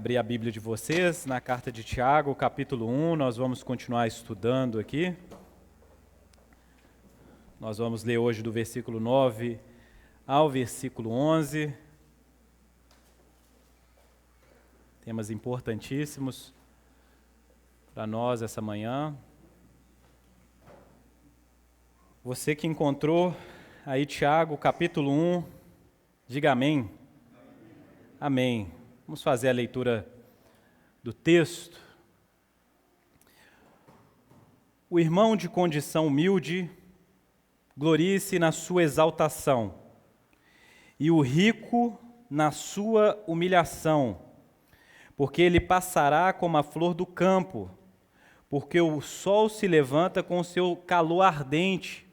abrir a Bíblia de vocês na carta de Tiago, capítulo 1, nós vamos continuar estudando aqui. Nós vamos ler hoje do versículo 9 ao versículo 11. Temas importantíssimos para nós essa manhã. Você que encontrou aí Tiago, capítulo 1, diga amém. Amém. Vamos fazer a leitura do texto. O irmão de condição humilde glorie-se na sua exaltação, e o rico na sua humilhação, porque ele passará como a flor do campo, porque o sol se levanta com o seu calor ardente,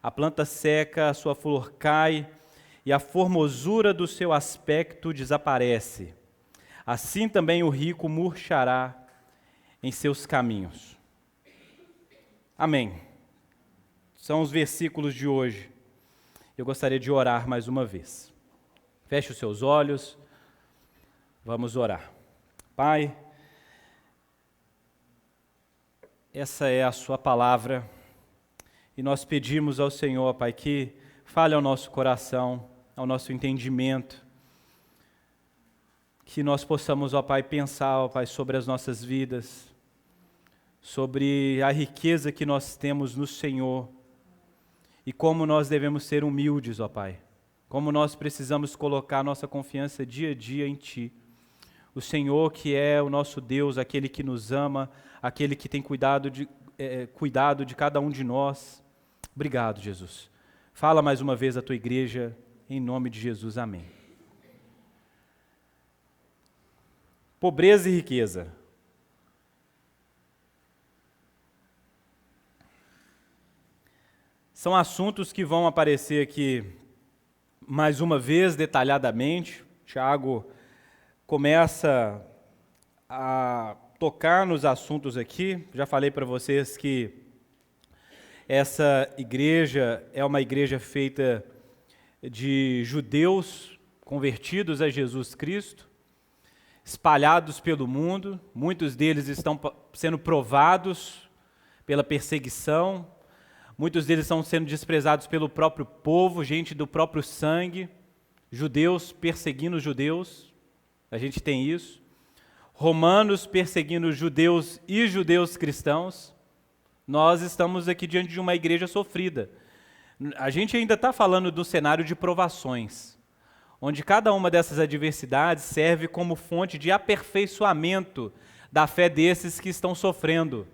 a planta seca, a sua flor cai, e a formosura do seu aspecto desaparece. Assim também o rico murchará em seus caminhos. Amém. São os versículos de hoje. Eu gostaria de orar mais uma vez. Feche os seus olhos. Vamos orar. Pai, essa é a sua palavra e nós pedimos ao Senhor, Pai, que fale ao nosso coração, ao nosso entendimento, que nós possamos, ó Pai, pensar, ó Pai, sobre as nossas vidas, sobre a riqueza que nós temos no Senhor e como nós devemos ser humildes, ó Pai, como nós precisamos colocar nossa confiança dia a dia em Ti. O Senhor que é o nosso Deus, aquele que nos ama, aquele que tem cuidado de cada um de nós. Obrigado, Jesus. Fala mais uma vez à Tua igreja, em nome de Jesus, amém. Pobreza e riqueza. São assuntos que vão aparecer aqui mais uma vez detalhadamente. Tiago começa a tocar nos assuntos aqui. Já falei para vocês que essa igreja é uma igreja feita de judeus convertidos a Jesus Cristo, espalhados pelo mundo. Muitos deles estão sendo provados pela perseguição, muitos deles estão sendo desprezados pelo próprio povo, gente do próprio sangue, judeus perseguindo judeus, a gente tem isso, romanos perseguindo judeus e judeus cristãos. Nós estamos aqui diante de uma igreja sofrida. A gente ainda está falando do cenário de provações, onde cada uma dessas adversidades serve como fonte de aperfeiçoamento da fé desses que estão sofrendo.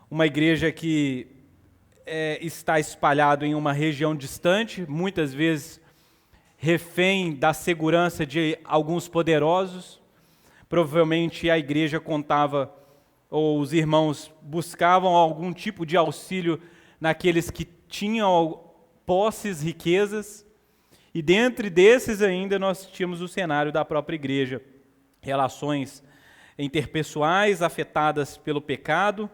Uma igreja que está espalhada em uma região distante, muitas vezes refém da segurança de alguns poderosos. Provavelmente a igreja contava, ou os irmãos buscavam algum tipo de auxílio naqueles que tinham posses, riquezas. E dentre desses ainda nós tínhamos o cenário da própria igreja, relações interpessoais afetadas pelo pecado,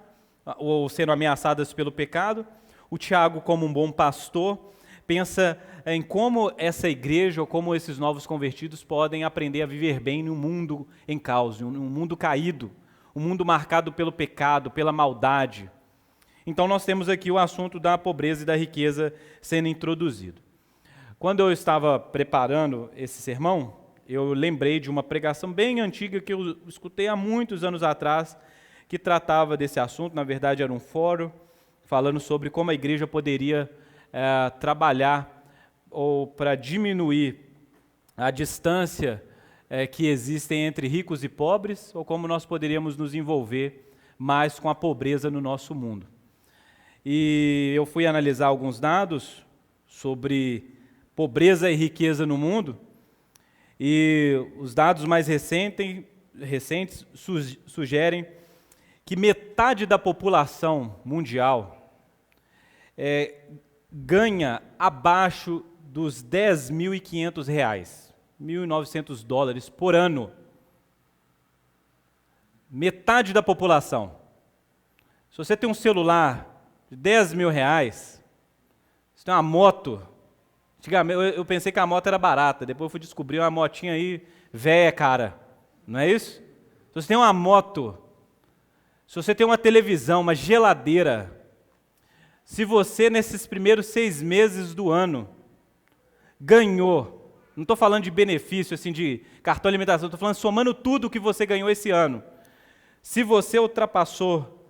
ou sendo ameaçadas pelo pecado. O Tiago, como um bom pastor, pensa em como essa igreja, ou como esses novos convertidos podem aprender a viver bem num mundo em caos, num mundo caído, um mundo marcado pelo pecado, pela maldade. Então nós temos aqui o assunto da pobreza e da riqueza sendo introduzido. Quando eu estava preparando esse sermão, eu lembrei de uma pregação bem antiga que eu escutei há muitos anos atrás, que tratava desse assunto. Na verdade era um fórum, falando sobre como a igreja poderia trabalhar ou para diminuir a distância que existe entre ricos e pobres, ou como nós poderíamos nos envolver mais com a pobreza no nosso mundo. E eu fui analisar alguns dados sobre pobreza e riqueza no mundo, e os dados mais recentes sugerem que metade da população mundial ganha abaixo dos R$10.500, $1.900 por ano. Metade da população. Se você tem um celular de R$10.000, você tem uma moto. Antigamente, eu pensei que a moto era barata, depois eu fui descobrir uma motinha aí, velha, cara. Não é isso? Se você tem uma moto, se você tem uma televisão, uma geladeira, se você nesses primeiros 6 meses do ano ganhou, não estou falando de benefício, assim, de cartão de alimentação, estou falando somando tudo que você ganhou esse ano. Se você ultrapassou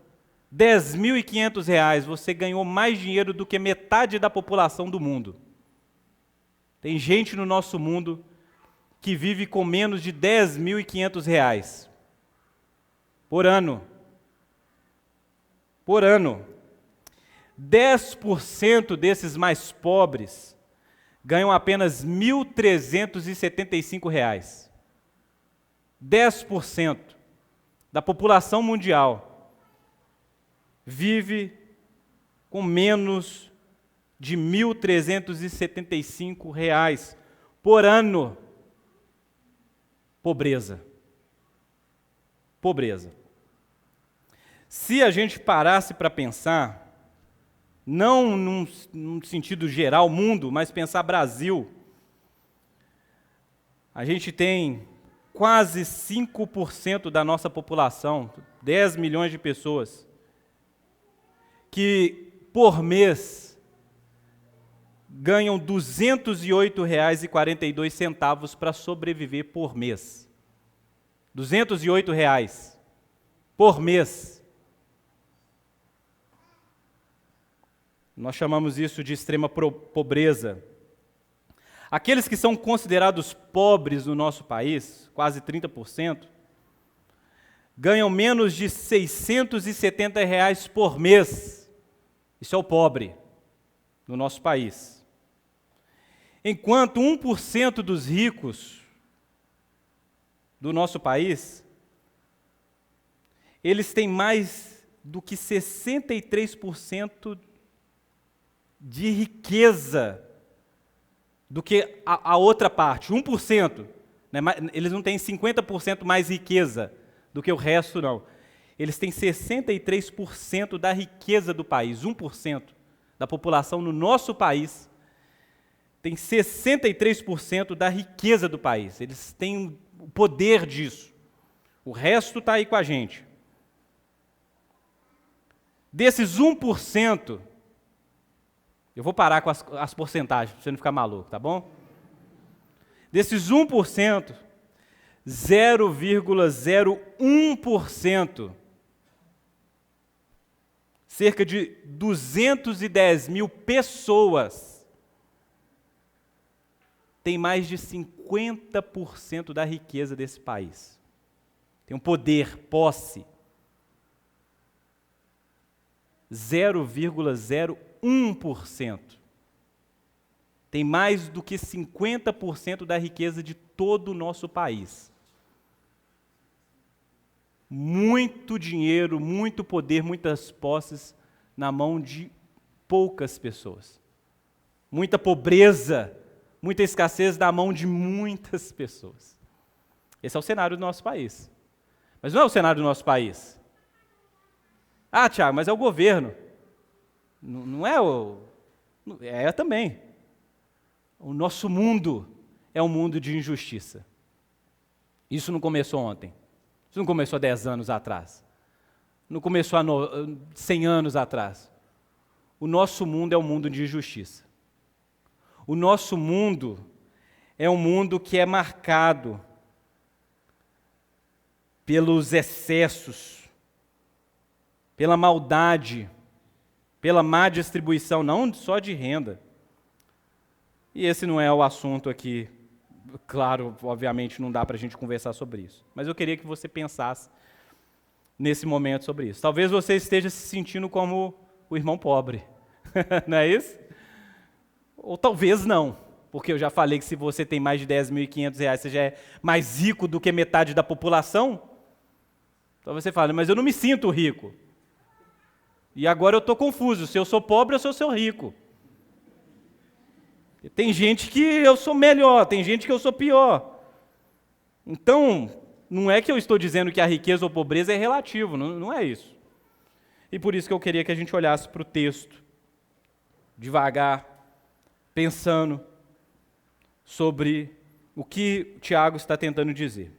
R$ 10.500, você ganhou mais dinheiro do que metade da população do mundo. Tem gente no nosso mundo que vive com menos de R$ 10.500 por ano. Por ano. 10% desses mais pobres ganham apenas R$ 1.375. 10% da população mundial vive com menos de R$ 1.375 por ano. Pobreza. Pobreza. Se a gente parasse para pensar, não num sentido geral, mundo, mas pensar Brasil, a gente tem quase 5% da nossa população, 10 milhões de pessoas, que por mês ganham R$ 208,42 para sobreviver por mês. R$ 208 por mês. Nós chamamos isso de extrema pobreza. Aqueles que são considerados pobres no nosso país, quase 30%, ganham menos de R$ 670 por mês. Isso é o pobre no nosso país. Enquanto 1% dos ricos do nosso país, eles têm mais do que 63% de riqueza do que a outra parte, 1%. Né? Eles não têm 50% mais riqueza do que o resto, não. Eles têm 63% da riqueza do país, 1% da população no nosso país tem 63% da riqueza do país. Eles têm o poder disso. O resto está aí com a gente. Desses 1%, eu vou parar com as porcentagens, para você não ficar maluco, tá bom? Desses 1%, 0,01%, cerca de 210 mil pessoas, tem mais de 50% da riqueza desse país. Tem um poder, posse. 0,01%. Tem mais do que 50% da riqueza de todo o nosso país. Muito dinheiro, muito poder, muitas posses na mão de poucas pessoas. Muita pobreza, muita escassez na mão de muitas pessoas. Esse é o cenário do nosso país. Mas não é o cenário do nosso país. Ah, Tiago, mas é o governo. Não é o... É também. O nosso mundo é um mundo de injustiça. Isso não começou ontem. Isso não começou há 10 anos atrás. Não começou há 100 anos atrás. O nosso mundo é um mundo de injustiça. O nosso mundo é um mundo que é marcado pelos excessos, pela maldade, pela má distribuição, não só de renda. E esse não é o assunto aqui. Claro, obviamente não dá para a gente conversar sobre isso. Mas eu queria que você pensasse nesse momento sobre isso. Talvez você esteja se sentindo como o irmão pobre. Não é isso? Ou talvez não. Porque eu já falei que se você tem mais de R$10.500, você já é mais rico do que metade da população. Então você fala, mas eu não me sinto rico. E agora eu estou confuso, se eu sou pobre ou se eu sou rico. Tem gente que eu sou melhor, tem gente que eu sou pior. Então, não é que eu estou dizendo que a riqueza ou pobreza é relativo, não é isso. E por isso que eu queria que a gente olhasse para o texto, devagar, pensando sobre o que Tiago está tentando dizer.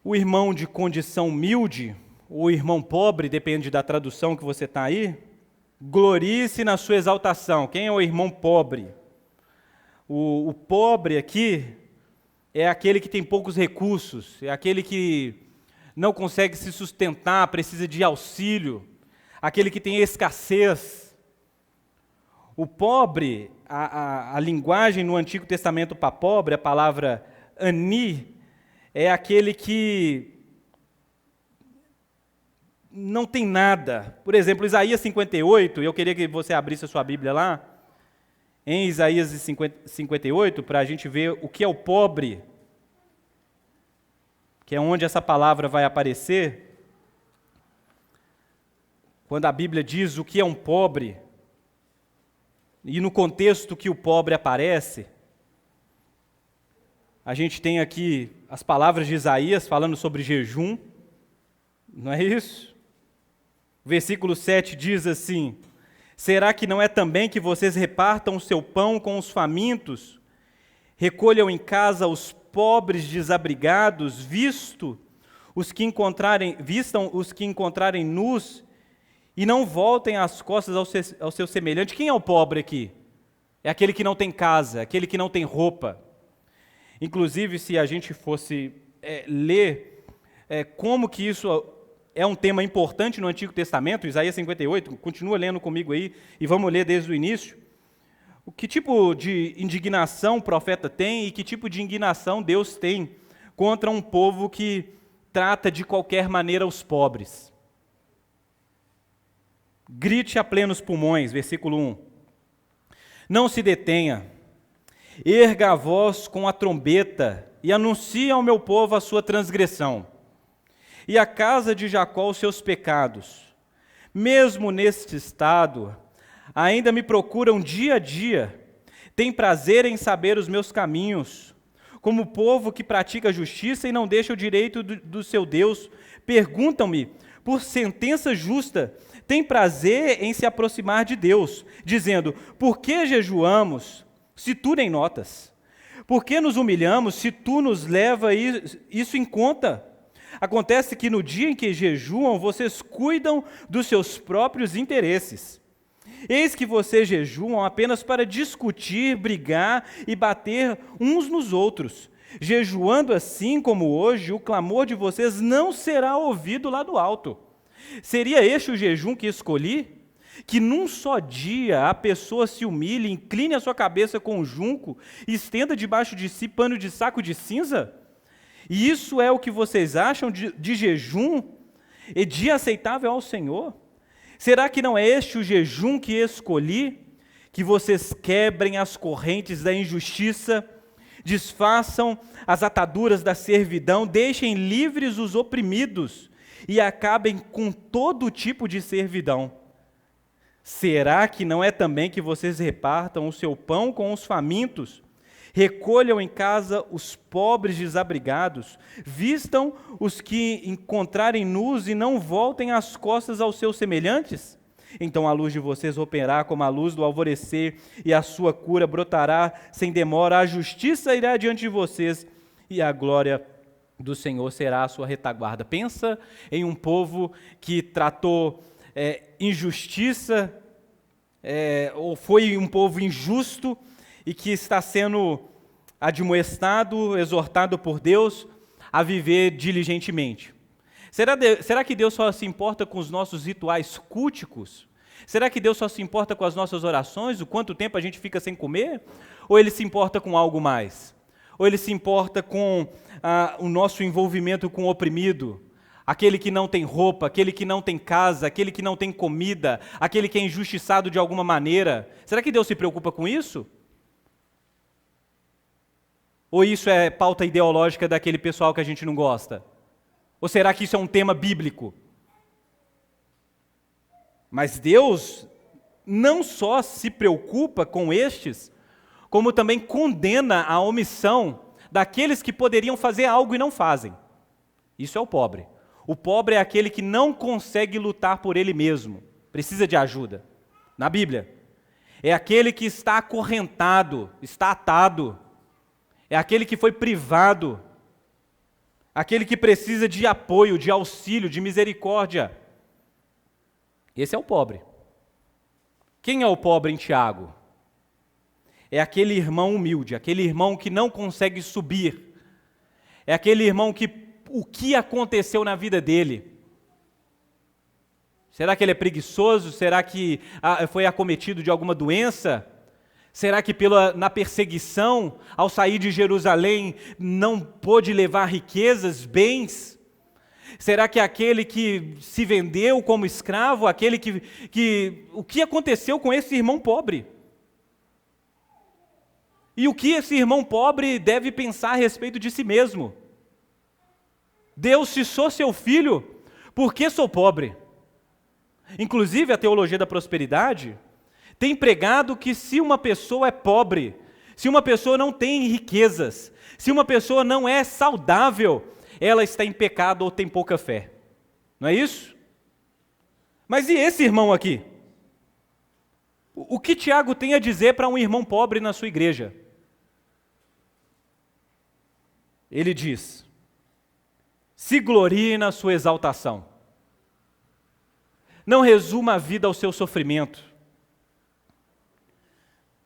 o irmão de condição humilde, ou irmão pobre, depende da tradução que você está aí, glorie-se na sua exaltação. Quem é o irmão pobre? O pobre aqui é aquele que tem poucos recursos, é aquele que não consegue se sustentar, precisa de auxílio, aquele que tem escassez. O pobre, a linguagem no Antigo Testamento para pobre, a palavra ani, é aquele que não tem nada. Por exemplo, Isaías 58, eu queria que você abrisse a sua Bíblia lá, em Isaías 58, para a gente ver o que é o pobre, que é onde essa palavra vai aparecer. Quando a Bíblia diz o que é um pobre, e no contexto que o pobre aparece, a gente tem aqui as palavras de Isaías falando sobre jejum, não é isso? O versículo 7 diz assim: será que não é também que vocês repartam o seu pão com os famintos, recolham em casa os pobres desabrigados, vistam os que encontrarem nus, e não voltem as costas ao seu semelhante? Quem é o pobre aqui? É aquele que não tem casa, aquele que não tem roupa. Inclusive, se a gente fosse ler como que isso é um tema importante no Antigo Testamento, Isaías 58, continua lendo comigo aí, e vamos ler desde o início. Que tipo de indignação o profeta tem e que tipo de indignação Deus tem contra um povo que trata de qualquer maneira os pobres? Grite a plenos pulmões, versículo 1. Não se detenha, erga a voz com a trombeta e anuncie ao meu povo a sua transgressão, e à casa de Jacó os seus pecados. Mesmo neste estado, ainda me procuram dia a dia, têm prazer em saber os meus caminhos. Como o povo que pratica a justiça e não deixa o direito do seu Deus, perguntam-me por sentença justa, têm prazer em se aproximar de Deus, dizendo: por que jejuamos, se tu nem notas? Por que nos humilhamos, se tu nos leva isso em conta? Acontece que no dia em que jejuam, vocês cuidam dos seus próprios interesses. Eis que vocês jejuam apenas para discutir, brigar e bater uns nos outros. Jejuando assim como hoje, o clamor de vocês não será ouvido lá do alto. Seria este o jejum que escolhi? Que num só dia a pessoa se humilhe, incline a sua cabeça com um junco e estenda debaixo de si pano de saco de cinza? E isso é o que vocês acham de jejum e de aceitável ao Senhor? Será que não é este o jejum que escolhi? Que vocês quebrem as correntes da injustiça, desfaçam as ataduras da servidão, deixem livres os oprimidos e acabem com todo tipo de servidão. Será que não é também que vocês repartam o seu pão com os famintos, recolham em casa os pobres desabrigados, vistam os que encontrarem nus e não voltem as costas aos seus semelhantes? Então a luz de vocês romperá como a luz do alvorecer, e a sua cura brotará sem demora, a justiça irá diante de vocês, e a glória do Senhor será a sua retaguarda. Pensa em um povo que tratou injustiça, ou foi um povo injusto, e que está sendo admoestado, exortado por Deus a viver diligentemente. Será que Deus só se importa com os nossos rituais culticos? Será que Deus só se importa com as nossas orações, o quanto tempo a gente fica sem comer? Ou Ele se importa com algo mais? Ou Ele se importa com o nosso envolvimento com o oprimido? Aquele que não tem roupa, aquele que não tem casa, aquele que não tem comida, aquele que é injustiçado de alguma maneira. Será que Deus se preocupa com isso? Ou isso é pauta ideológica daquele pessoal que a gente não gosta? Ou será que isso é um tema bíblico? Mas Deus não só se preocupa com estes, como também condena a omissão daqueles que poderiam fazer algo e não fazem. Isso é o pobre. O pobre é aquele que não consegue lutar por ele mesmo, precisa de ajuda. Na Bíblia, é aquele que está acorrentado, está atado, é aquele que foi privado, aquele que precisa de apoio, de auxílio, de misericórdia. Esse é o pobre. Quem é o pobre em Tiago? É aquele irmão humilde, aquele irmão que não consegue subir. É aquele irmão que o que aconteceu na vida dele? Será que ele é preguiçoso? Será que foi acometido de alguma doença? Será que na perseguição, ao sair de Jerusalém, não pôde levar riquezas, bens? Será que é aquele que se vendeu como escravo? Aquele o que aconteceu com esse irmão pobre? E o que esse irmão pobre deve pensar a respeito de si mesmo? Deus, se sou seu filho, por que sou pobre? Inclusive, a teologia da prosperidade tem pregado que se uma pessoa é pobre, se uma pessoa não tem riquezas, se uma pessoa não é saudável, ela está em pecado ou tem pouca fé. Não é isso? Mas e esse irmão aqui? O que Tiago tem a dizer para um irmão pobre na sua igreja? Ele diz: se glorie na sua exaltação. Não resuma a vida ao seu sofrimento.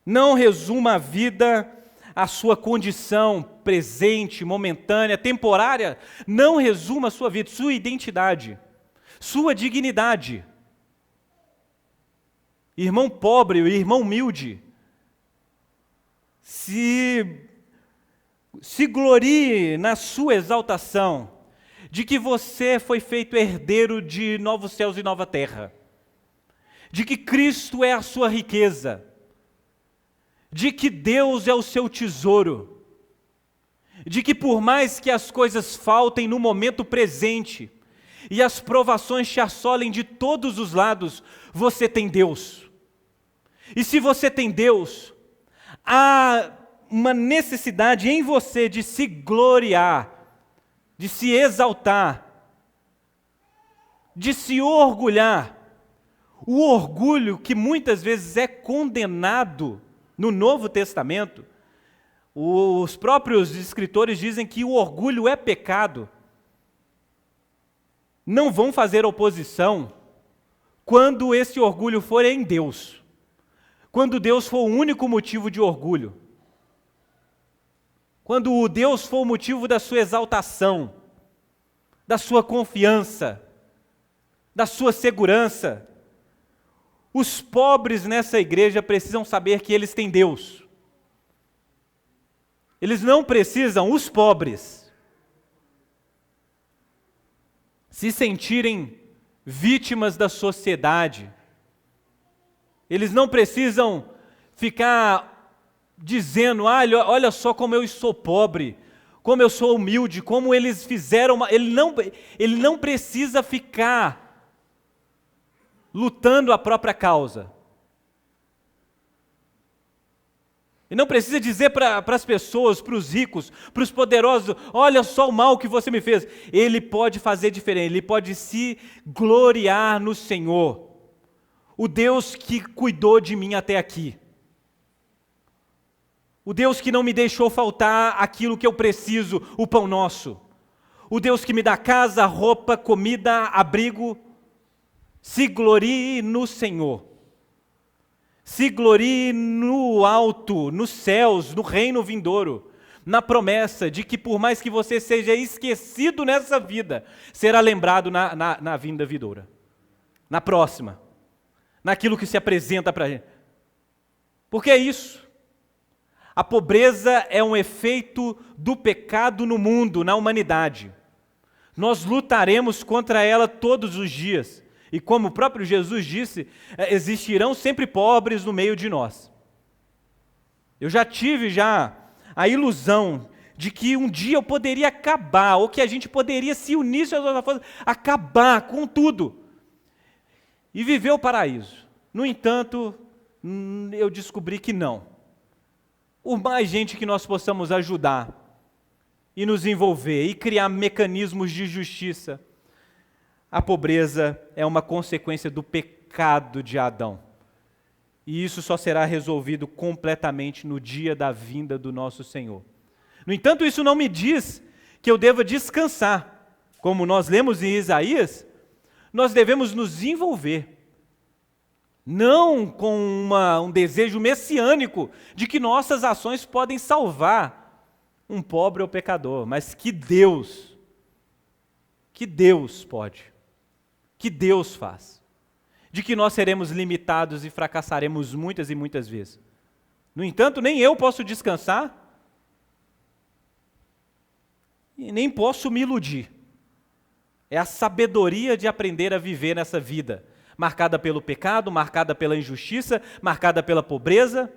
Não resuma a vida à sua condição presente, momentânea, temporária. Não resuma a sua vida, sua identidade, sua dignidade. Irmão pobre, irmão humilde, se glorie na sua exaltação, de que você foi feito herdeiro de novos céus e nova terra, de que Cristo é a sua riqueza, de que Deus é o seu tesouro, de que por mais que as coisas faltem no momento presente e as provações te assolem de todos os lados, você tem Deus. E se você tem Deus, há uma necessidade em você de se gloriar, de se exaltar, de se orgulhar. O orgulho que muitas vezes é condenado no Novo Testamento, os próprios escritores dizem que o orgulho é pecado. Não vão fazer oposição quando esse orgulho for em Deus, quando Deus for o único motivo de orgulho. Quando o Deus for o motivo da sua exaltação, da sua confiança, da sua segurança, os pobres nessa igreja precisam saber que eles têm Deus. Eles não precisam, os pobres, se sentirem vítimas da sociedade. Eles não precisam ficar dizendo: olha só como eu sou pobre, como eu sou humilde, como eles fizeram. Ele não precisa ficar lutando a própria causa. Ele não precisa dizer para as pessoas, para os ricos, para os poderosos: olha só o mal que você me fez. Ele pode fazer diferente, ele pode se gloriar no Senhor, o Deus que cuidou de mim até aqui. O Deus que não me deixou faltar aquilo que eu preciso, o pão nosso. O Deus que me dá casa, roupa, comida, abrigo. Se glorie no Senhor. Se glorie no alto, nos céus, no reino vindouro. Na promessa de que por mais que você seja esquecido nessa vida, será lembrado na vinda vindoura. Na próxima. Naquilo que se apresenta para a gente. Porque é isso. A pobreza é um efeito do pecado no mundo, na humanidade. Nós lutaremos contra ela todos os dias. E como o próprio Jesus disse, existirão sempre pobres no meio de nós. Eu já tive a ilusão de que um dia eu poderia acabar, ou que a gente poderia se unir, acabar com tudo e viver o paraíso. No entanto, eu descobri que não. Por mais gente que nós possamos ajudar e nos envolver e criar mecanismos de justiça, a pobreza é uma consequência do pecado de Adão. E isso só será resolvido completamente no dia da vinda do nosso Senhor. No entanto, isso não me diz que eu deva descansar. Como nós lemos em Isaías, nós devemos nos envolver. Não com um desejo messiânico de que nossas ações podem salvar um pobre ou pecador, mas que Deus pode, que Deus faz, de que nós seremos limitados e fracassaremos muitas e muitas vezes. No entanto, nem eu posso descansar e nem posso me iludir. É a sabedoria de aprender a viver nessa vida, marcada pelo pecado, marcada pela injustiça, marcada pela pobreza.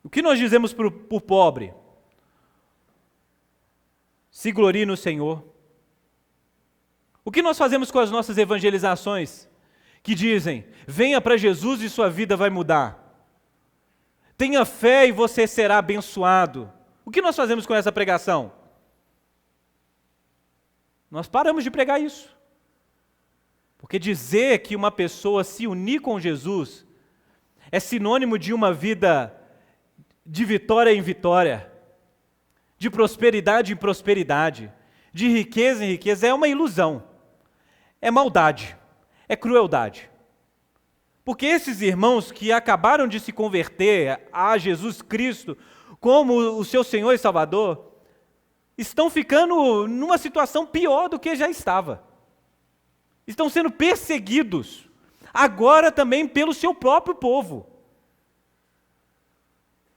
O que nós dizemos para o pobre? Se glorie no Senhor. O que nós fazemos com as nossas evangelizações? Que dizem, venha para Jesus e sua vida vai mudar. Tenha fé e você será abençoado. O que nós fazemos com essa pregação? Nós paramos de pregar isso. Porque dizer que uma pessoa se unir com Jesus é sinônimo de uma vida de vitória em vitória, de prosperidade em prosperidade, de riqueza em riqueza, é uma ilusão, é maldade, é crueldade. Porque esses irmãos que acabaram de se converter a Jesus Cristo como o seu Senhor e Salvador, estão ficando numa situação pior do que já estava. Estão sendo perseguidos, agora também pelo seu próprio povo.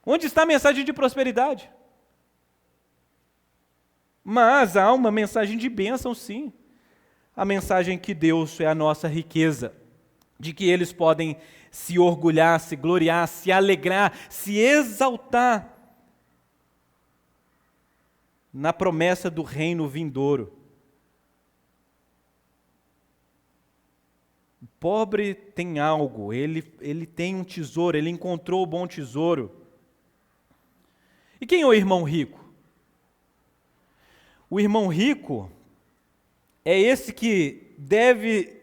Onde está a mensagem de prosperidade? Mas há uma mensagem de bênção, sim. A mensagem que Deus é a nossa riqueza, de que eles podem se orgulhar, se gloriar, se alegrar, se exaltar na promessa do reino vindouro. O pobre tem algo, ele tem um tesouro, ele encontrou o bom tesouro. E quem é o irmão rico? O irmão rico é esse que deve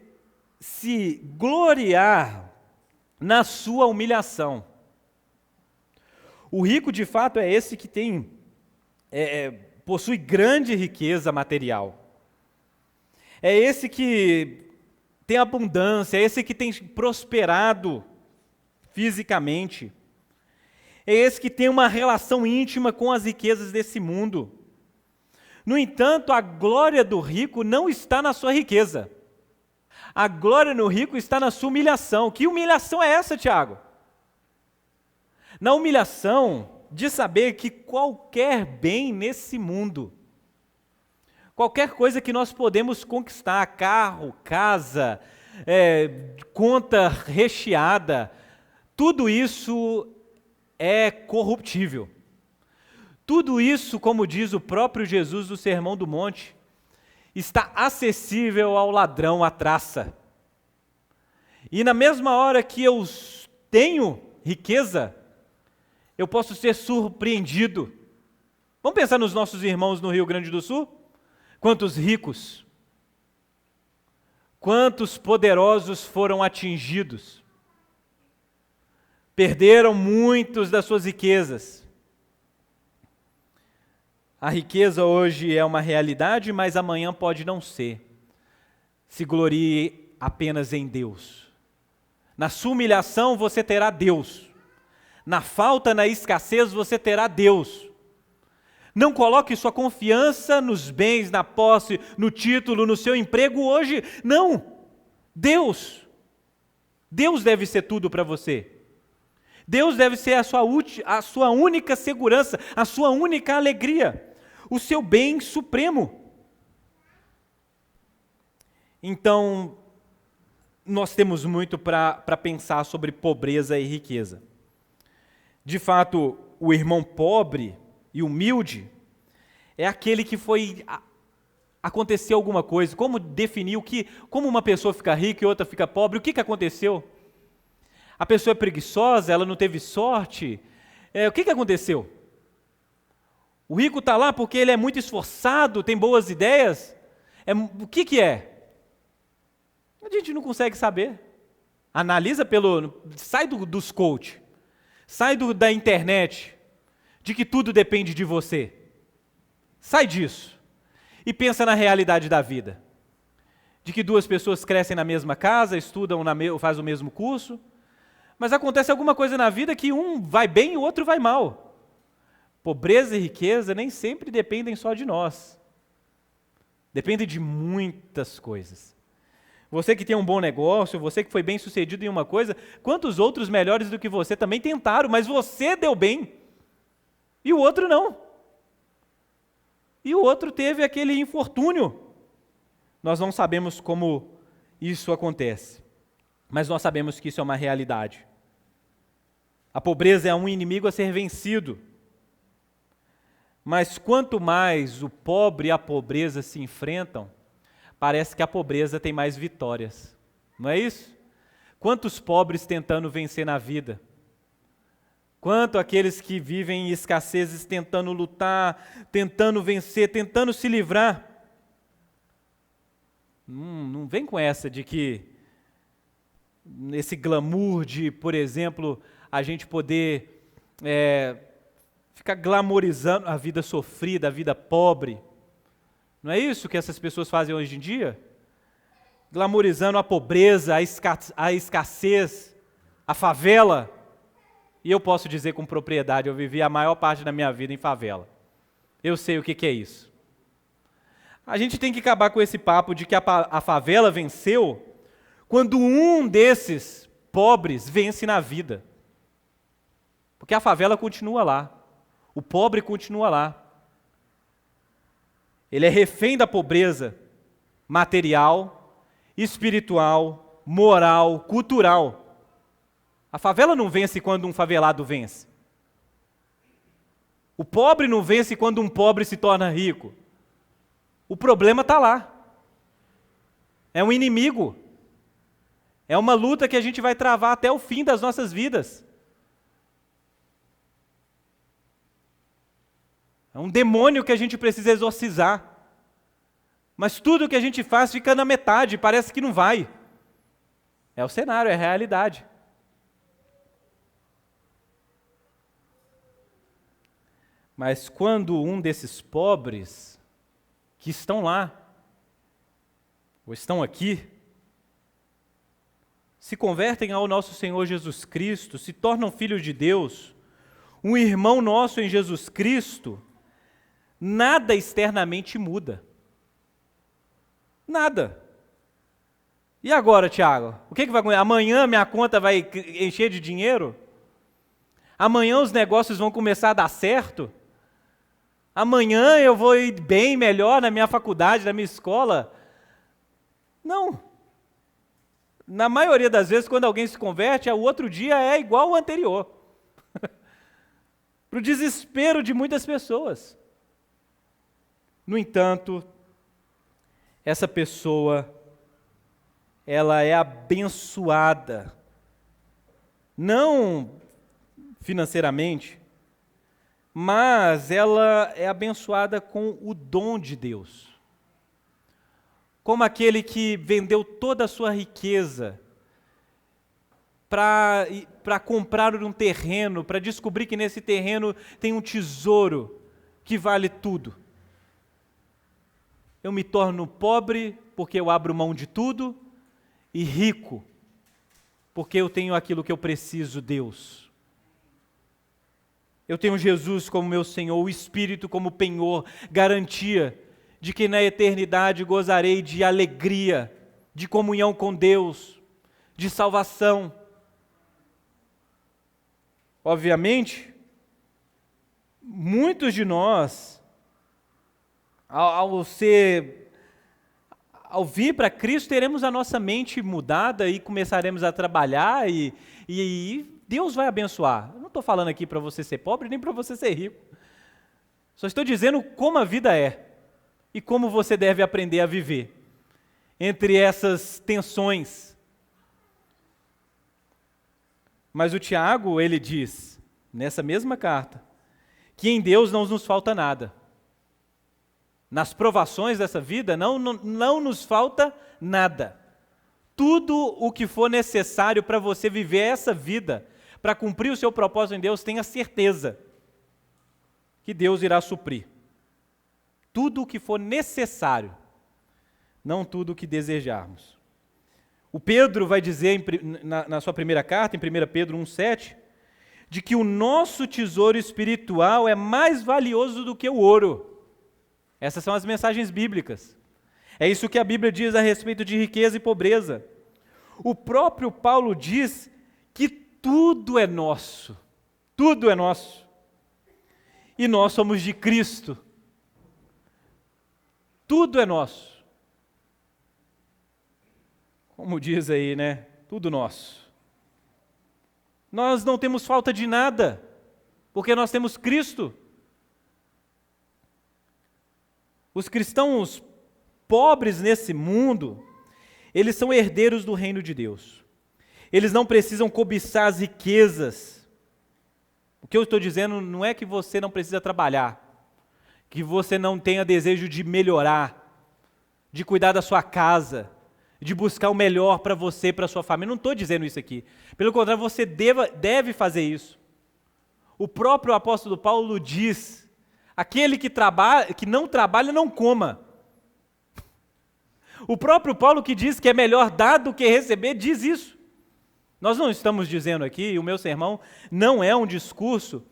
se gloriar na sua humilhação. O rico, de fato, é esse que possui grande riqueza material. É esse que tem abundância, é esse que tem prosperado fisicamente. É esse que tem uma relação íntima com as riquezas desse mundo. No entanto, a glória do rico não está na sua riqueza. A glória no rico está na sua humilhação. Que humilhação é essa, Tiago? Na humilhação de saber que qualquer bem nesse mundo, qualquer coisa que nós podemos conquistar, carro, casa, conta recheada, tudo isso é corruptível. Tudo isso, como diz o próprio Jesus do Sermão do Monte, está acessível ao ladrão, à traça. E na mesma hora que eu tenho riqueza, eu posso ser surpreendido. Vamos pensar nos nossos irmãos no Rio Grande do Sul? Quantos ricos, quantos poderosos foram atingidos, perderam muitos das suas riquezas. A riqueza hoje é uma realidade, mas amanhã pode não ser. Se glorie apenas em Deus. Na sua humilhação você terá Deus. Na falta, na escassez você terá Deus. Não coloque sua confiança nos bens, na posse, no título, no seu emprego hoje. Não. Deus. Deus deve ser tudo para você. Deus deve ser a sua única segurança, a sua única alegria, o seu bem supremo. Então, nós temos muito para pensar sobre pobreza e riqueza. De fato, o irmão pobre e humilde é aquele que aconteceu alguma coisa. Como definir como uma pessoa fica rica e outra fica pobre? O que aconteceu? A pessoa é preguiçosa, ela não teve sorte? O que aconteceu? O rico está lá porque ele é muito esforçado, tem boas ideias? O que é? A gente não consegue saber. Analisa sai dos coach, sai da internet, de que tudo depende de você. Sai disso e pensa na realidade da vida. De que duas pessoas crescem na mesma casa, estudam, fazem o mesmo curso, mas acontece alguma coisa na vida que um vai bem e o outro vai mal. Pobreza e riqueza nem sempre dependem só de nós. Depende de muitas coisas. Você que tem um bom negócio, você que foi bem sucedido em uma coisa, quantos outros melhores do que você também tentaram, mas você deu bem. E o outro não. E o outro teve aquele infortúnio. Nós não sabemos como isso acontece, mas nós sabemos que isso é uma realidade. A pobreza é um inimigo a ser vencido. Mas quanto mais o pobre e a pobreza se enfrentam, parece que a pobreza tem mais vitórias. Não é isso? Quantos pobres tentando vencer na vida? Quanto aqueles que vivem em escassezes tentando lutar, tentando vencer, tentando se livrar. Não vem com essa de que esse glamour de, por exemplo, a gente poder ficar glamorizando a vida sofrida, a vida pobre. Não é isso que essas pessoas fazem hoje em dia? Glamorizando a pobreza, a escassez, a favela. E eu posso dizer com propriedade, eu vivi a maior parte da minha vida em favela. Eu sei o que é isso. A gente tem que acabar com esse papo de que a favela venceu quando um desses pobres vence na vida. Porque a favela continua lá. O pobre continua lá. Ele é refém da pobreza material, espiritual, moral, cultural. A favela não vence quando um favelado vence. O pobre não vence quando um pobre se torna rico. O problema está lá. É um inimigo. É uma luta que a gente vai travar até o fim das nossas vidas. É um demônio que a gente precisa exorcizar. Mas tudo que a gente faz fica na metade, parece que não vai. É o cenário, é a realidade. Mas quando um desses pobres que estão lá, ou estão aqui, se convertem ao nosso Senhor Jesus Cristo, se tornam filhos de Deus, um irmão nosso em Jesus Cristo, nada externamente muda. Nada. E agora, Tiago? O que vai acontecer? Amanhã minha conta vai encher de dinheiro? Amanhã os negócios vão começar a dar certo? Amanhã eu vou ir bem, melhor na minha faculdade, na minha escola? Não. Na maioria das vezes, quando alguém se converte, o outro dia é igual ao anterior. Para o desespero de muitas pessoas. No entanto, essa pessoa, ela é abençoada, não financeiramente, mas ela é abençoada com o dom de Deus. Como aquele que vendeu toda a sua riqueza para comprar um terreno, para descobrir que nesse terreno tem um tesouro que vale tudo. Eu me torno pobre porque eu abro mão de tudo e rico porque eu tenho aquilo que eu preciso, Deus. Eu tenho Jesus como meu Senhor, o Espírito como penhor, garantia de que na eternidade gozarei de alegria, de comunhão com Deus, de salvação. Obviamente, muitos de nós, ao vir para Cristo, teremos a nossa mente mudada e começaremos a trabalhar e Deus vai abençoar. Eu não estou falando aqui para você ser pobre nem para você ser rico. Só estou dizendo como a vida é e como você deve aprender a viver entre essas tensões. Mas o Tiago, ele diz, nessa mesma carta, que em Deus não nos falta nada. Nas provações dessa vida não nos falta nada. Tudo o que for necessário para você viver essa vida, para cumprir o seu propósito em Deus, tenha certeza que Deus irá suprir. tudo o que for necessário, não tudo o que desejarmos. O Pedro vai dizer na sua primeira carta, em 1 Pedro 1,7, de que o nosso tesouro espiritual é mais valioso do que o ouro. Essas são as mensagens bíblicas. É isso que a Bíblia diz a respeito de riqueza e pobreza. O próprio Paulo diz que tudo é nosso. Tudo é nosso. E nós somos de Cristo. Tudo é nosso. Como diz aí, né? Tudo nosso. Nós não temos falta de nada, porque nós temos Cristo. Os cristãos pobres nesse mundo, eles são herdeiros do reino de Deus. Eles não precisam cobiçar as riquezas. O que eu estou dizendo não é que você não precisa trabalhar, que você não tenha desejo de melhorar, de cuidar da sua casa, de buscar o melhor para você e para a sua família. Não estou dizendo isso aqui. Pelo contrário, você deve fazer isso. O próprio apóstolo Paulo diz, aquele que não trabalha, não coma. O próprio Paulo que diz que é melhor dar do que receber, diz isso. Nós não estamos dizendo aqui, o meu sermão não é um discurso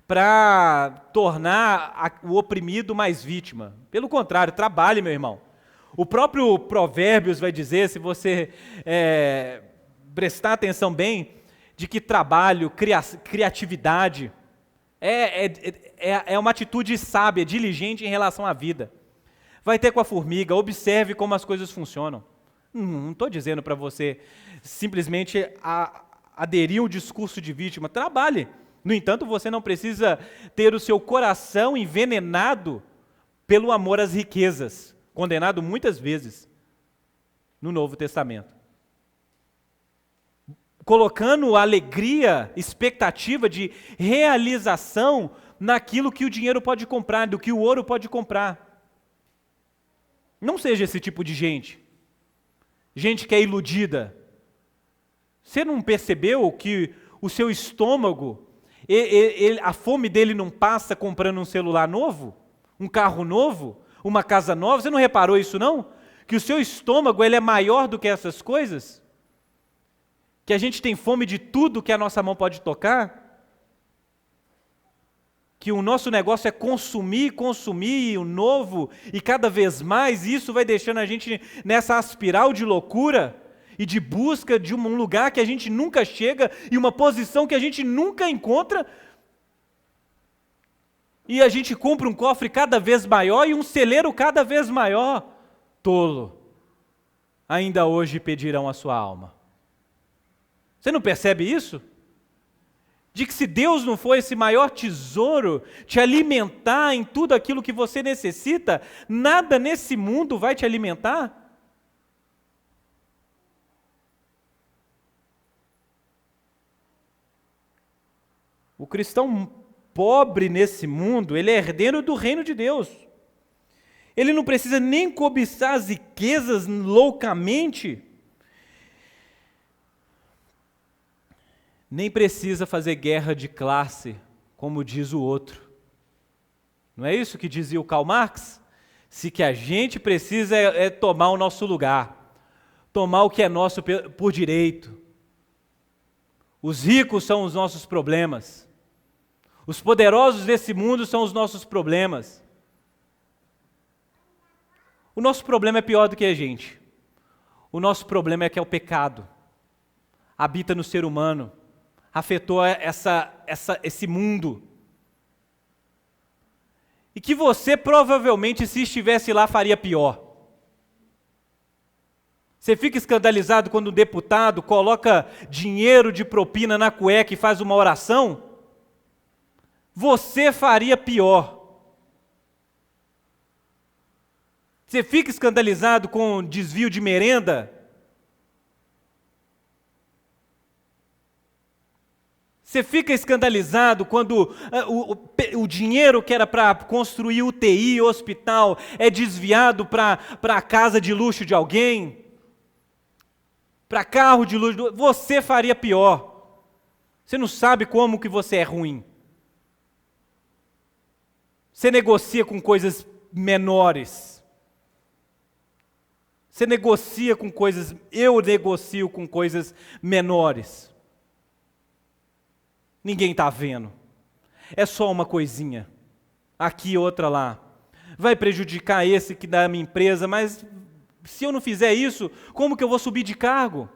para tornar o oprimido mais vítima. Pelo contrário, trabalhe, meu irmão. O próprio Provérbios vai dizer, se você prestar atenção bem, de que trabalho, criatividade é uma atitude sábia, diligente em relação à vida. Vai ter com a formiga, observe como as coisas funcionam. Não estou dizendo para você simplesmente aderir ao discurso de vítima. Trabalhe. No entanto, você não precisa ter o seu coração envenenado pelo amor às riquezas, condenado muitas vezes no Novo Testamento. Colocando alegria, expectativa de realização naquilo que o dinheiro pode comprar, do que o ouro pode comprar. Não seja esse tipo de gente. Gente que é iludida. Você não percebeu que o seu estômago, a fome dele não passa comprando um celular novo? Um carro novo? Uma casa nova? Você não reparou isso não? Que o seu estômago ele é maior do que essas coisas? Que a gente tem fome de tudo que a nossa mão pode tocar? Que o nosso negócio é consumir o novo e cada vez mais isso vai deixando a gente nessa espiral de loucura e de busca de um lugar que a gente nunca chega e uma posição que a gente nunca encontra e a gente compra um cofre cada vez maior e um celeiro cada vez maior. Tolo, ainda hoje pedirão a sua alma. Você não percebe isso? De que se Deus não for esse maior tesouro, te alimentar em tudo aquilo que você necessita, nada nesse mundo vai te alimentar? O cristão pobre nesse mundo, ele é herdeiro do reino de Deus. Ele não precisa nem cobiçar as riquezas loucamente, nem precisa fazer guerra de classe, como diz o outro. Não é isso que dizia o Karl Marx? Se que a gente precisa é tomar o nosso lugar, tomar o que é nosso por direito. Os ricos são os nossos problemas. Os poderosos desse mundo são os nossos problemas. O nosso problema é pior do que a gente. O nosso problema é que é o pecado. Habita no ser humano. Afetou esse mundo. E que você provavelmente, se estivesse lá, faria pior. Você fica escandalizado quando um deputado coloca dinheiro de propina na cueca e faz uma oração? Você faria pior. Você fica escandalizado com desvio de merenda? Você fica escandalizado quando o dinheiro que era para construir UTI, hospital, é desviado para a casa de luxo de alguém? Para carro de luxo? Você faria pior. Você não sabe como que você é ruim. Você negocia com coisas menores. Você negocia com coisas, eu negocio com coisas menores. Ninguém está vendo. É só uma coisinha. Aqui, outra lá. Vai prejudicar esse que dá a minha empresa, mas se eu não fizer isso, como que eu vou subir de cargo?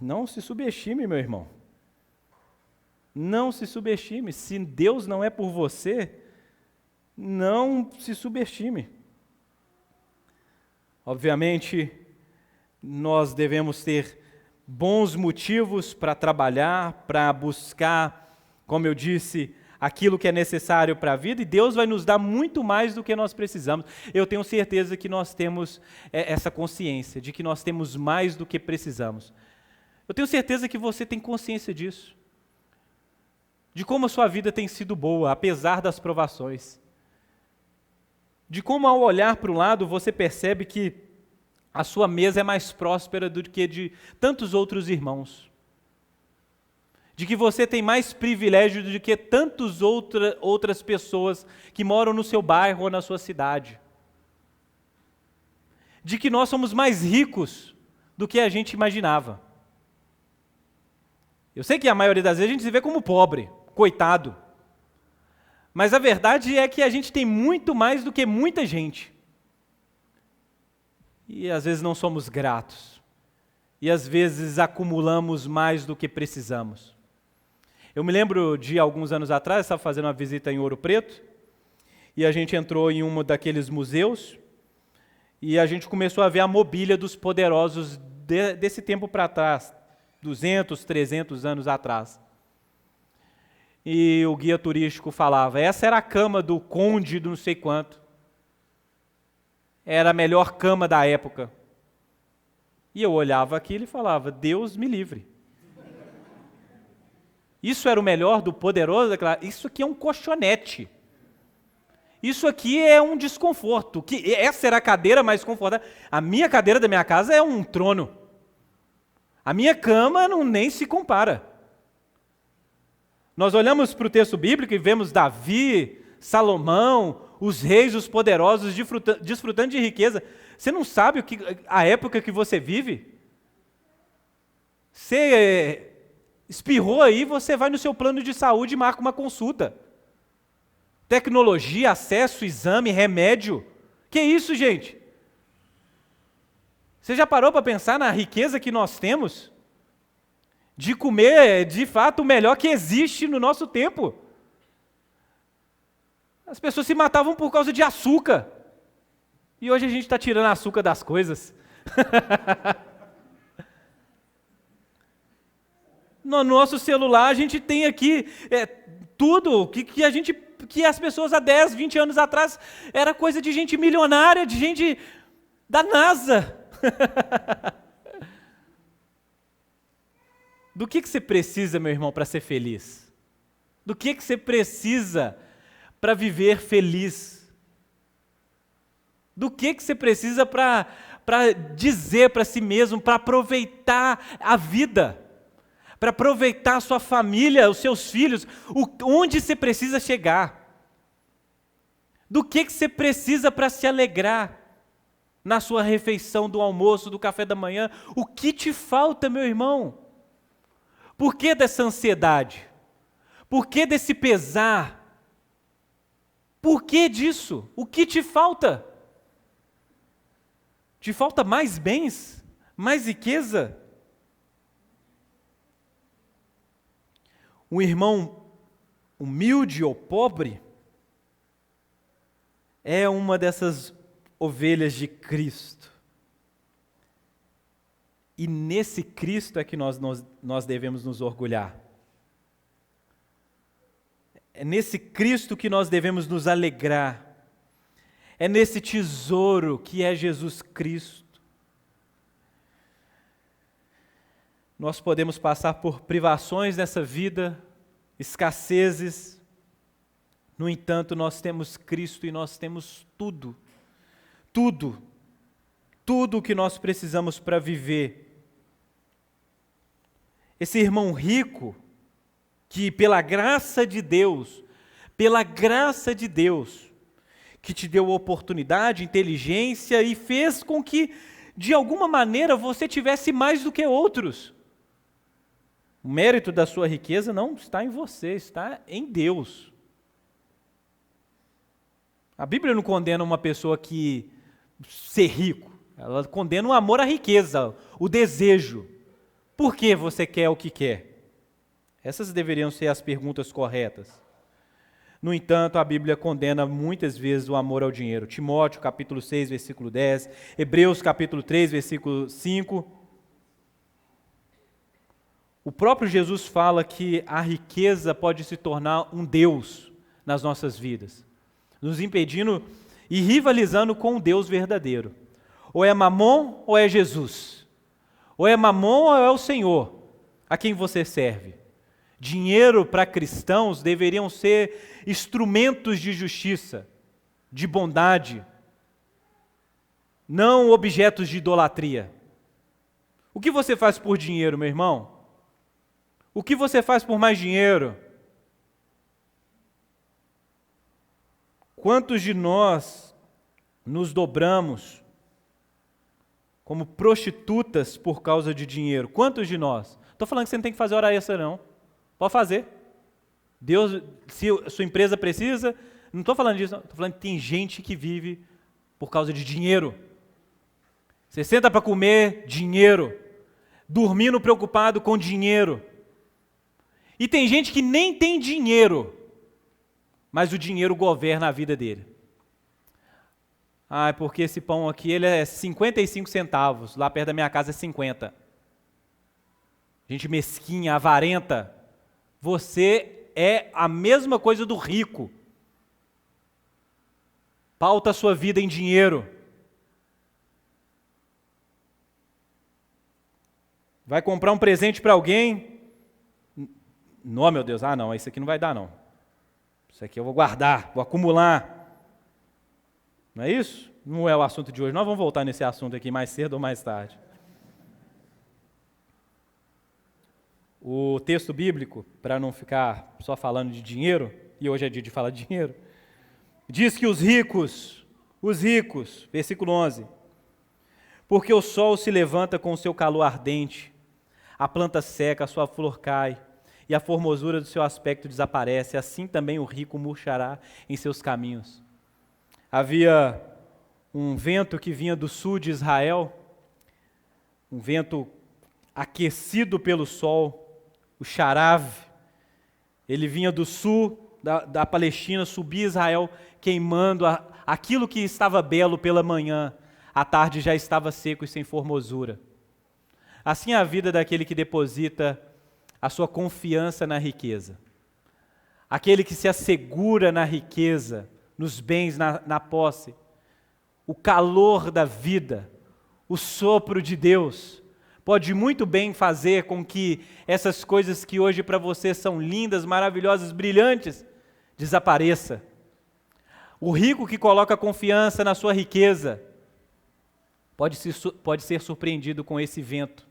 Não se subestime, meu irmão. Não se subestime. Se Deus não é por você, não se subestime. Obviamente, nós devemos ter bons motivos para trabalhar, para buscar, como eu disse, aquilo que é necessário para a vida, e Deus vai nos dar muito mais do que nós precisamos. Eu tenho certeza que nós temos essa consciência, de que nós temos mais do que precisamos. Eu tenho certeza que você tem consciência disso, de como a sua vida tem sido boa, apesar das provações, de como ao olhar para o lado você percebe que a sua mesa é mais próspera do que de tantos outros irmãos, de que você tem mais privilégio do que tantas outras pessoas que moram no seu bairro ou na sua cidade, de que nós somos mais ricos do que a gente imaginava. Eu sei que a maioria das vezes a gente se vê como pobre, coitado, mas a verdade é que a gente tem muito mais do que muita gente. E às vezes não somos gratos. E às vezes acumulamos mais do que precisamos. Eu me lembro de alguns anos atrás, estava fazendo uma visita em Ouro Preto, e a gente entrou em um daqueles museus, e a gente começou a ver a mobília dos poderosos desse tempo para trás, 200, 300 anos atrás. E o guia turístico falava, essa era a cama do conde do não sei quanto. Era a melhor cama da época. E eu olhava aquilo e falava, Deus me livre. Isso era o melhor do poderoso? Isso aqui é um colchonete. Isso aqui é um desconforto. Essa era a cadeira mais confortável. A minha cadeira da minha casa é um trono. A minha cama nem se compara. Nós olhamos para o texto bíblico e vemos Davi, Salomão, os reis, os poderosos, desfrutando de riqueza. Você não sabe a época que você vive? Você espirrou aí, você vai no seu plano de saúde e marca uma consulta. Tecnologia, acesso, exame, remédio. Que isso, gente? Você já parou para pensar na riqueza que nós temos? De comer, de fato, o melhor que existe no nosso tempo. As pessoas se matavam por causa de açúcar. E hoje a gente está tirando açúcar das coisas. No nosso celular a gente tem aqui tudo que as pessoas há 10, 20 anos atrás era coisa de gente milionária, de gente da NASA. Do que você precisa, meu irmão, para ser feliz? Do que você precisa para viver feliz? Do que você precisa para dizer para si mesmo, para aproveitar a vida, para aproveitar a sua família, os seus filhos, onde você precisa chegar? Do que você precisa para se alegrar na sua refeição, do almoço, do café da manhã? O que te falta, meu irmão? Por que dessa ansiedade? Por que desse pesar? Por que disso? O que te falta? Te falta mais bens? Mais riqueza? Um irmão humilde ou pobre é uma dessas ovelhas de Cristo. E nesse Cristo é que nós devemos nos orgulhar. É nesse Cristo que nós devemos nos alegrar. É nesse tesouro que é Jesus Cristo. Nós podemos passar por privações nessa vida, escassezes. No entanto, nós temos Cristo e nós temos tudo. Tudo. Tudo o que nós precisamos para viver. Esse irmão rico, que pela graça de Deus, que te deu oportunidade, inteligência e fez com que, de alguma maneira, você tivesse mais do que outros. O mérito da sua riqueza não está em você, está em Deus. A Bíblia não condena uma pessoa que ser rico, ela condena o amor à riqueza, o desejo. Por que você quer o que quer? Essas deveriam ser as perguntas corretas. No entanto, a Bíblia condena muitas vezes o amor ao dinheiro. Timóteo, capítulo 6, versículo 10, Hebreus, capítulo 3, versículo 5. O próprio Jesus fala que a riqueza pode se tornar um Deus nas nossas vidas, nos impedindo e rivalizando com o Deus verdadeiro. Ou é Mamon ou é Jesus. Ou é Mamon ou é o Senhor a quem você serve. Dinheiro para cristãos deveriam ser instrumentos de justiça, de bondade, não objetos de idolatria. O que você faz por dinheiro, meu irmão? O que você faz por mais dinheiro? Quantos de nós nos dobramos como prostitutas por causa de dinheiro? Quantos de nós? Estou falando que você não tem que fazer hora extra, não. Pode fazer. Deus, se a sua empresa precisa, não estou falando disso, estou falando que tem gente que vive por causa de dinheiro. Você senta para comer, dinheiro. Dormindo preocupado com dinheiro. E tem gente que nem tem dinheiro, mas o dinheiro governa a vida dele. Ah, é porque esse pão aqui ele é 55 centavos, lá perto da minha casa é 50. Gente mesquinha, avarenta. Você é a mesma coisa do rico. Pauta a sua vida em dinheiro. Vai comprar um presente para alguém? Não, meu Deus, não, isso aqui não vai dar não. Isso aqui eu vou guardar, vou acumular. Não é isso? Não é o assunto de hoje. Nós vamos voltar nesse assunto aqui mais cedo ou mais tarde. O texto bíblico, para não ficar só falando de dinheiro, e hoje é dia de falar de dinheiro, diz que os ricos, versículo 11, porque o sol se levanta com o seu calor ardente, a planta seca, a sua flor cai, e a formosura do seu aspecto desaparece, assim também o rico murchará em seus caminhos. Havia um vento que vinha do sul de Israel, um vento aquecido pelo sol, o Sharav. Ele vinha do sul da Palestina, subia Israel, queimando aquilo que estava belo pela manhã, à tarde já estava seco e sem formosura. Assim é a vida daquele que deposita a sua confiança na riqueza. Aquele que se assegura na riqueza, nos bens, na posse. O calor da vida, o sopro de Deus, pode muito bem fazer com que essas coisas que hoje para você são lindas, maravilhosas, brilhantes, desapareça. O rico que coloca confiança na sua riqueza pode ser surpreendido com esse vento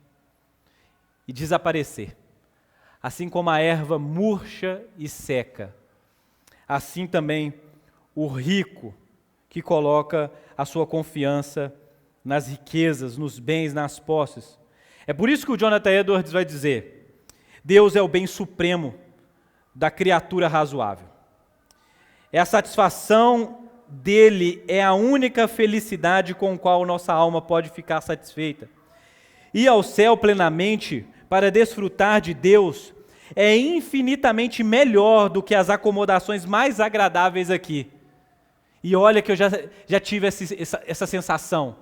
e desaparecer. Assim como a erva murcha e seca, assim também o rico que coloca a sua confiança nas riquezas, nos bens, nas posses. É por isso que o Jonathan Edwards vai dizer: Deus é o bem supremo da criatura razoável. É a satisfação dele, é a única felicidade com a qual nossa alma pode ficar satisfeita. Ir ao céu plenamente para desfrutar de Deus é infinitamente melhor do que as acomodações mais agradáveis aqui. E olha que eu já tive essa sensação.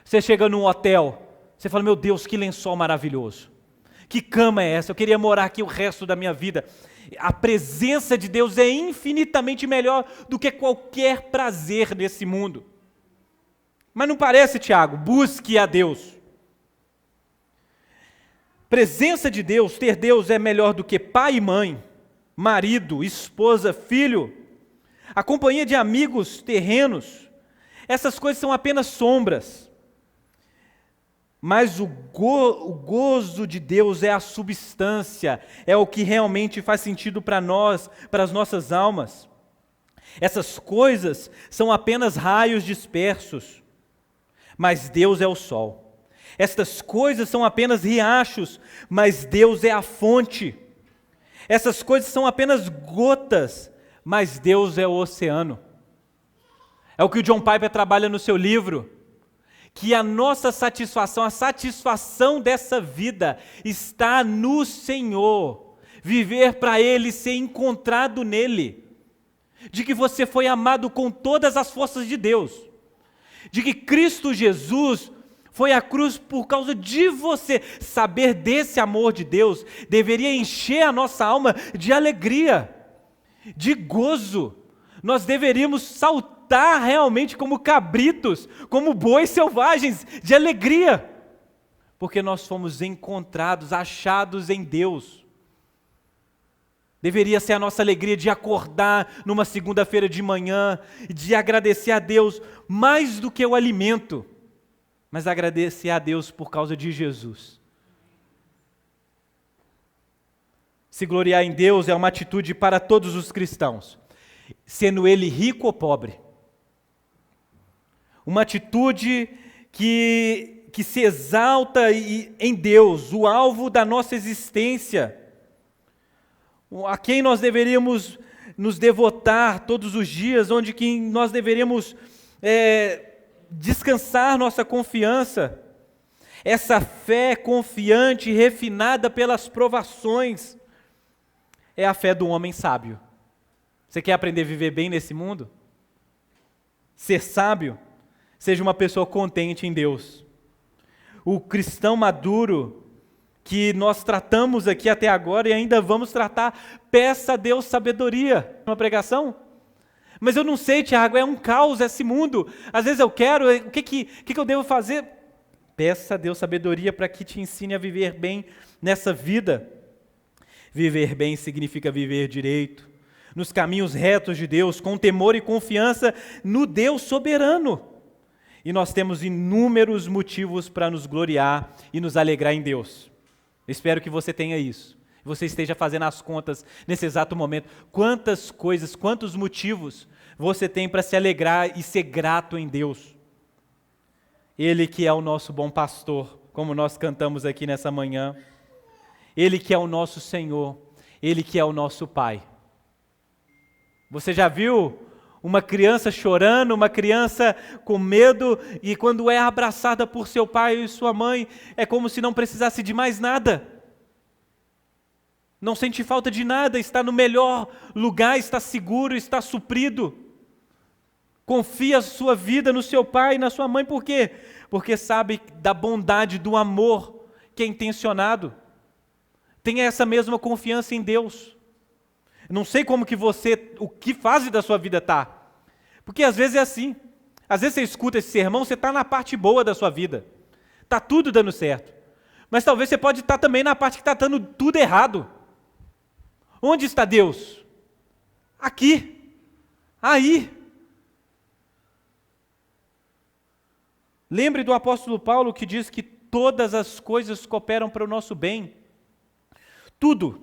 Você chega num hotel, você fala: meu Deus, que lençol maravilhoso. Que cama é essa? Eu queria morar aqui o resto da minha vida. A presença de Deus é infinitamente melhor do que qualquer prazer nesse mundo. Mas não parece, Tiago? Busque a Deus. Presença de Deus, ter Deus é melhor do que pai e mãe, marido, esposa, filho, a companhia de amigos terrenos. Essas coisas são apenas sombras. Mas o gozo de Deus é a substância, é o que realmente faz sentido para nós, para as nossas almas. Essas coisas são apenas raios dispersos, mas Deus é o sol. Estas coisas são apenas riachos, mas Deus é a fonte. Essas coisas são apenas gotas, mas Deus é o oceano. É o que o John Piper trabalha no seu livro, que a nossa satisfação, a satisfação dessa vida está no Senhor, viver para Ele, ser encontrado nele, de que você foi amado com todas as forças de Deus, de que Cristo Jesus foi à cruz por causa de você. Saber desse amor de Deus deveria encher a nossa alma de alegria, de gozo. Nós deveríamos saltar realmente como cabritos, como bois selvagens, de alegria, porque nós fomos encontrados, achados em Deus. Deveria ser a nossa alegria de acordar numa segunda-feira de manhã, de agradecer a Deus mais do que o alimento, mas agradecer a Deus por causa de Jesus. Se gloriar em Deus é uma atitude para todos os cristãos, sendo ele rico ou pobre. Uma atitude que se exalta em Deus, o alvo da nossa existência, a quem nós deveríamos nos devotar todos os dias, onde que nós deveríamos descansar nossa confiança. Essa fé confiante, refinada pelas provações, é a fé do homem sábio. Você quer aprender a viver bem nesse mundo? Ser sábio? Seja uma pessoa contente em Deus. O cristão maduro que nós tratamos aqui até agora e ainda vamos tratar, peça a Deus sabedoria. Uma pregação? Mas eu não sei, Tiago, é um caos esse mundo. Às vezes eu quero, o que eu devo fazer? Peça a Deus sabedoria para que te ensine a viver bem nessa vida. Viver bem significa viver direito, nos caminhos retos de Deus, com temor e confiança no Deus soberano. E nós temos inúmeros motivos para nos gloriar e nos alegrar em Deus. Espero que você tenha isso. Você esteja fazendo as contas nesse exato momento. Quantas coisas, quantos motivos você tem para se alegrar e ser grato em Deus. Ele que é o nosso bom pastor, como nós cantamos aqui nessa manhã. Ele que é o nosso Senhor. Ele que é o nosso Pai. Você já viu uma criança chorando, uma criança com medo, e quando é abraçada por seu pai e sua mãe, é como se não precisasse de mais nada. Não sente falta de nada, está no melhor lugar, está seguro, está suprido. Confia a sua vida no seu pai e na sua mãe, por quê? Porque sabe da bondade, do amor que é intencionado. Tenha essa mesma confiança em Deus. Não sei como que o que fase da sua vida está. Porque às vezes é assim. Às vezes você escuta esse sermão, você está na parte boa da sua vida. Está tudo dando certo. Mas talvez você pode estar também na parte que está dando tudo errado. Onde está Deus? Aqui. Aí. Lembre do apóstolo Paulo que diz que todas as coisas cooperam para o nosso bem. Tudo.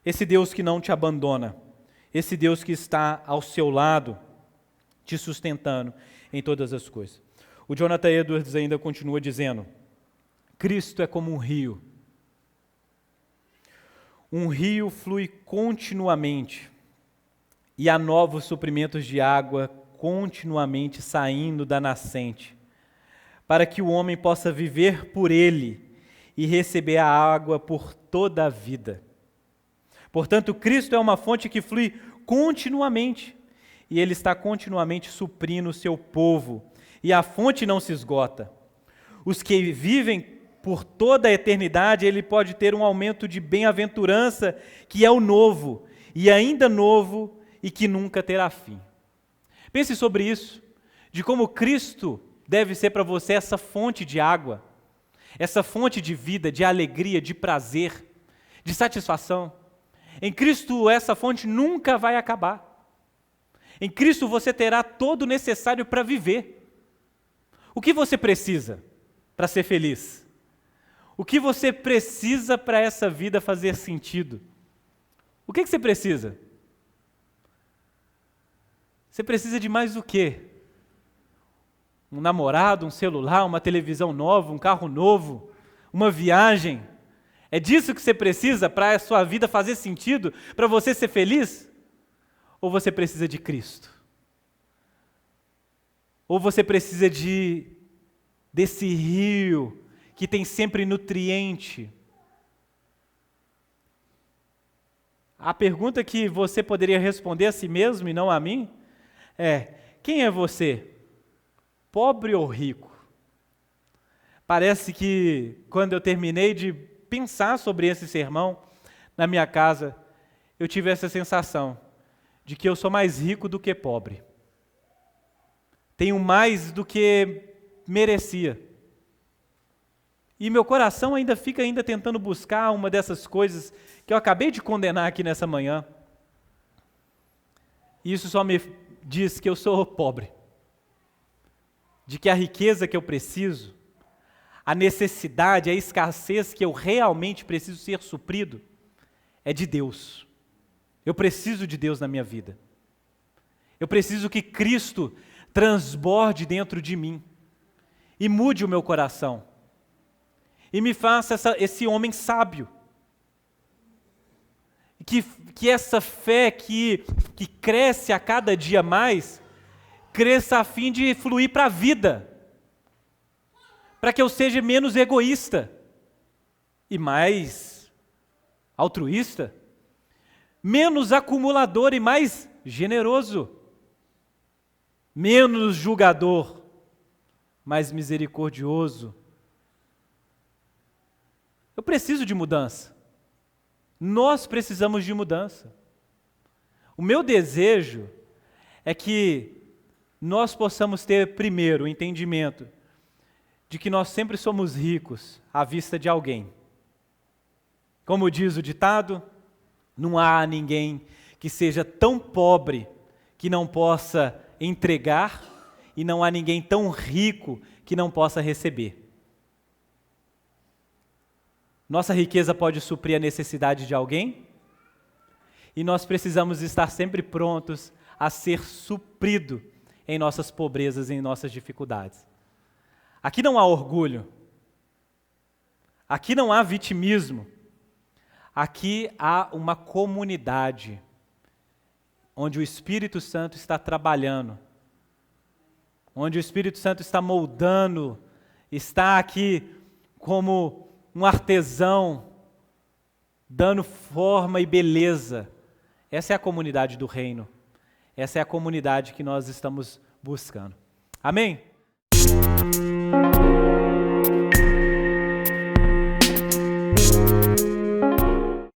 Esse Deus que não te abandona, esse Deus que está ao seu lado, te sustentando em todas as coisas. O Jonathan Edwards ainda continua dizendo, Cristo é como um rio. Um rio flui continuamente e há novos suprimentos de água continuamente saindo da nascente, para que o homem possa viver por ele e receber a água por toda a vida. Portanto, Cristo é uma fonte que flui continuamente, e Ele está continuamente suprindo o seu povo, e a fonte não se esgota. Os que vivem por toda a eternidade, Ele pode ter um aumento de bem-aventurança, que é o novo, e ainda novo, e que nunca terá fim. Pense sobre isso, de como Cristo deve ser para você essa fonte de água, essa fonte de vida, de alegria, de prazer, de satisfação. Em Cristo essa fonte nunca vai acabar. Em Cristo você terá todo o necessário para viver. O que você precisa? para ser feliz? O que você precisa para essa vida fazer sentido? O que você precisa? Você precisa de mais o quê? Um namorado, um celular, uma televisão nova, um carro novo, uma viagem? É disso que você precisa para a sua vida fazer sentido, para você ser feliz? Ou você precisa de Cristo? Ou você precisa desse rio que tem sempre nutriente? A pergunta que você poderia responder a si mesmo e não a mim é: quem é você? Pobre ou rico? Parece que quando eu terminei de pensar sobre esse sermão na minha casa, eu tive essa sensação de que eu sou mais rico do que pobre. Tenho mais do que merecia. E meu coração ainda fica tentando buscar uma dessas coisas que eu acabei de condenar aqui nessa manhã. E isso só me diz que eu sou pobre. De que a riqueza que eu preciso, a necessidade, a escassez que eu realmente preciso ser suprido, é de Deus. Eu preciso de Deus na minha vida. Eu preciso que Cristo transborde dentro de mim e mude o meu coração e me faça esse homem sábio. Que essa fé que cresce a cada dia mais, cresça a fim de fluir para a vida, para que eu seja menos egoísta e mais altruísta, menos acumulador e mais generoso, menos julgador, mais misericordioso. Eu preciso de mudança. Nós precisamos de mudança. O meu desejo é que nós possamos ter, primeiro, o entendimento de que nós sempre somos ricos à vista de alguém. Como diz o ditado, não há ninguém que seja tão pobre que não possa entregar, e não há ninguém tão rico que não possa receber. Nossa riqueza pode suprir a necessidade de alguém, e nós precisamos estar sempre prontos a ser suprido em nossas pobrezas e em nossas dificuldades. Aqui não há orgulho, aqui não há vitimismo, aqui há uma comunidade onde o Espírito Santo está trabalhando, onde o Espírito Santo está moldando, está aqui como um artesão, dando forma e beleza. Essa é a comunidade do reino. Essa é a comunidade que nós estamos buscando. Amém?